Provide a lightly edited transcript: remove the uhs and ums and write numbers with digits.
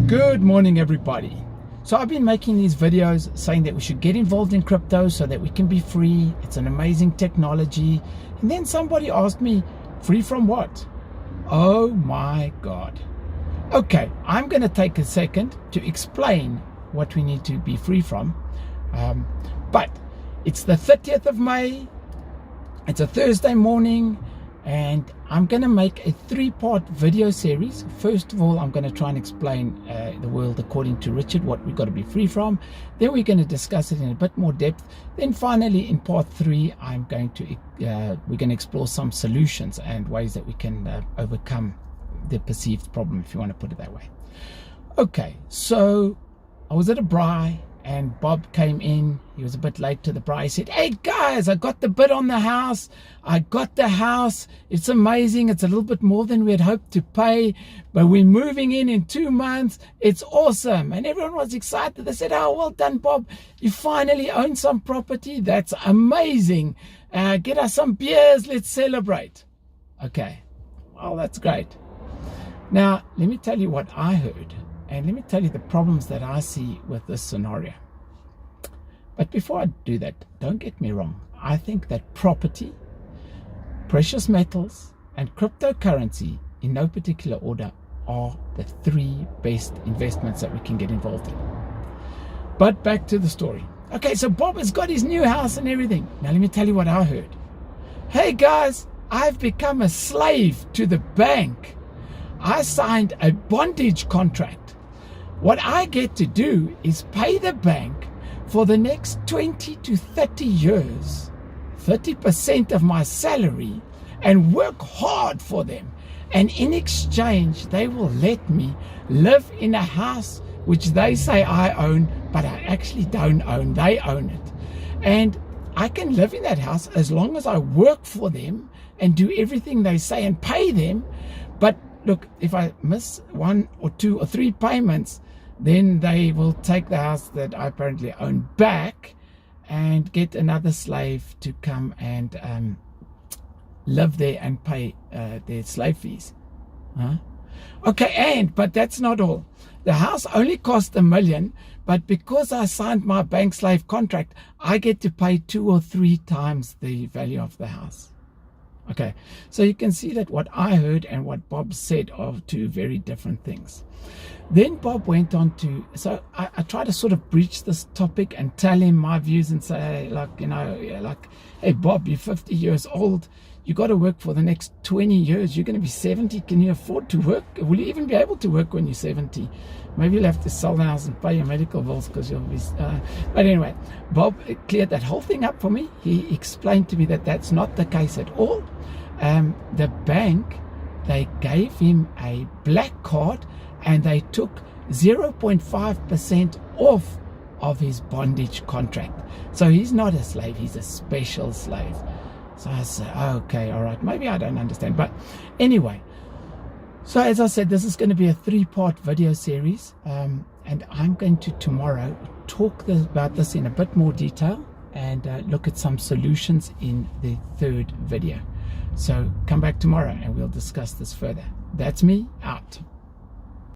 Good morning, everybody. So I've been making these videos saying that we should get involved in crypto so that we can be free. It's an amazing technology. And then somebody asked me, free from what? Oh my God. Okay, I'm going to take a second to explain what we need to be free from. But it's the 30th of May. It's a Thursday morning. And I'm going to make a 3-part video series. First of all, I'm going to try and explain the world according to Richard, what we've got to be free from. Then we're going to discuss it in a bit more depth. Then finally, in part 3, we're going to explore some solutions and ways that we can overcome the perceived problem, if you want to put it that way. Okay, so I was at a braai and Bob came in. He was a bit late to the braai. He said, "Hey guys, I got the bid on the house. I got the house. It's amazing. It's a little bit more than we had hoped to pay, but we're moving in 2 months. It's awesome." And everyone was excited. They said, "Oh, well done, Bob. You finally own some property. That's amazing. Get us some beers. Let's celebrate." Okay, well, that's great. Now, let me tell you what I heard. And let me tell you the problems that I see with this scenario. But before I do that, don't get me wrong. I think that property, precious metals, and cryptocurrency, in no particular order, are the 3 best investments that we can get involved in. But back to the story. Okay, so Bob has got his new house and everything. Now let me tell you what I heard. "Hey guys, I've become a slave to the bank. I signed a bondage contract. What I get to do is pay the bank for the next 20 to 30 years, 30% of my salary, and work hard for them. And in exchange, they will let me live in a house which they say I own, but I actually don't own. They own it. And I can live in that house as long as I work for them and do everything they say and pay them. But look, if I miss 1 or 2 or 3 payments, then they will take the house that I apparently own back and get another slave to come and live there and pay their slave fees." Okay, but that's not all. The house only cost $1 million, but because I signed my bank slave contract, I get to pay 2 or 3 times the value of the house. Okay, so you can see that what I heard and what Bob said are 2 very different things. Then Bob went on to, so I try to sort of breach this topic and tell him my views and say, "Hey Bob, you're 50 years old. You got to work for the next 20 years. You're going to be 70. Can you afford to work? Will you even be able to work when you're 70? Maybe you'll have to sell the house and pay your medical bills because you'll be..." But anyway, Bob cleared that whole thing up for me. He explained to me that that's not the case at all. The bank, they gave him a black card and they took 0.5% off of his bondage contract. So he's not a slave, he's a special slave. So I said, okay, all right, maybe I don't understand. But anyway, so as I said, this is going to be a 3-part video series. And I'm going to tomorrow talk about this in a bit more detail and look at some solutions in the 3rd video. So come back tomorrow and we'll discuss this further. That's me, out.